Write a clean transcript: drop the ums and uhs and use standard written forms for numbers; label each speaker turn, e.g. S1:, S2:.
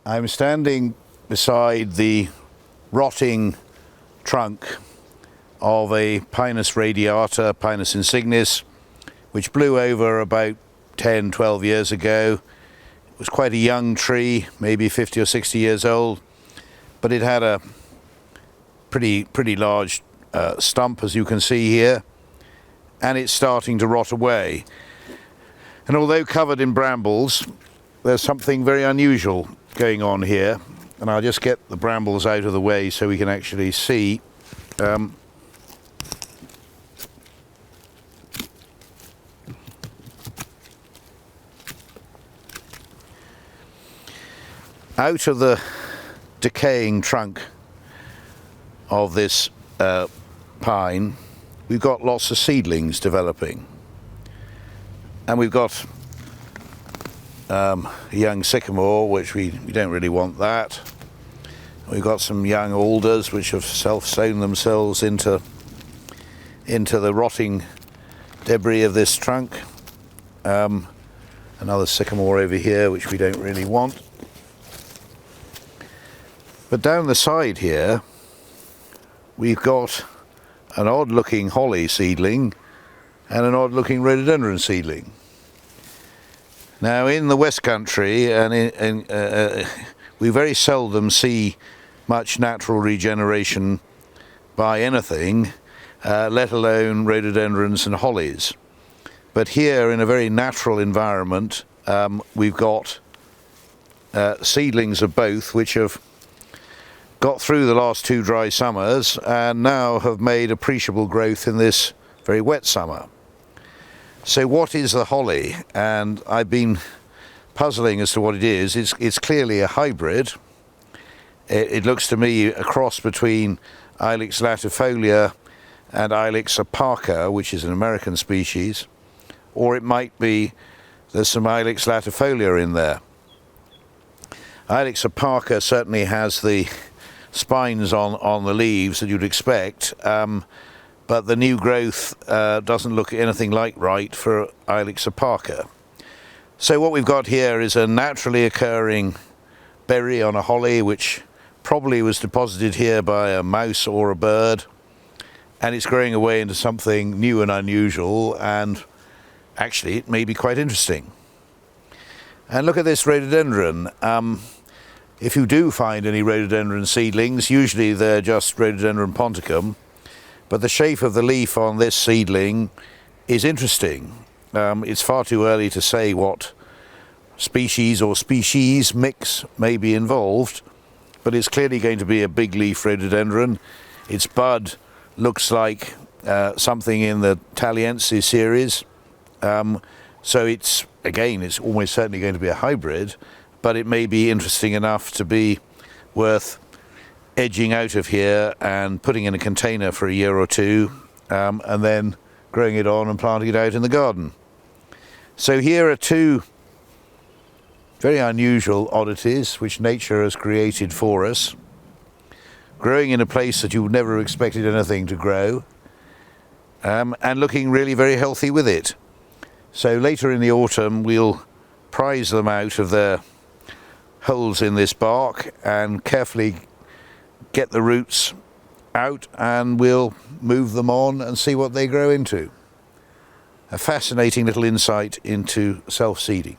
S1: I'm standing beside the rotting trunk of a Pinus radiata, Pinus insignis, which blew over about 10-12 years ago. It was quite a young tree, maybe 50 or 60 years old, but it had a pretty large stump, as you can see here, and it's starting to rot away. And although covered in brambles, there's something very unusual going on here, and I'll just get the brambles out of the way so we can actually see. Out of the decaying trunk of this pine, we've got lots of seedlings developing, and we've got a young sycamore, which we don't really want that. We've got some young alders which have self-sown themselves into the rotting debris of this trunk. Another sycamore over here which we don't really want. But down the side here we've got an odd looking holly seedling and an odd looking rhododendron seedling. Now in the West Country, and we very seldom see much natural regeneration by anything, let alone rhododendrons and hollies. But here in a very natural environment, we've got seedlings of both which have got through the last 2 dry summers and now have made appreciable growth in this very wet summer. So what is the holly? And I've been puzzling as to what it is. It's clearly a hybrid. It looks to me a cross between Ilex latifolia and Ilex opaca, which is an American species, or it might be there's some Ilex latifolia in there. Ilex opaca certainly has the spines on the leaves that you'd expect, but the new growth doesn't look anything like right for Ilex opaca. So what we've got here is a naturally occurring berry on a holly which probably was deposited here by a mouse or a bird, and it's growing away into something new and unusual, and actually it may be quite interesting. And look at this rhododendron. If you do find any rhododendron seedlings, usually they're just rhododendron ponticum, but the shape of the leaf on this seedling is interesting. It's far too early to say what species or species mix may be involved, but it's clearly going to be a big leaf rhododendron. Its bud looks like something in the Taliensis series, so it's almost certainly going to be a hybrid, but it may be interesting enough to be worth edging out of here and putting in a container for a year or two, and then growing it on and planting it out in the garden. So here are 2 very unusual oddities which nature has created for us, growing in a place that you would never have expected anything to grow, and looking really very healthy with it. So later in the autumn we'll prise them out of their holes in this bark and carefully get the roots out, and we'll move them on and see what they grow into. A fascinating little insight into self-seeding.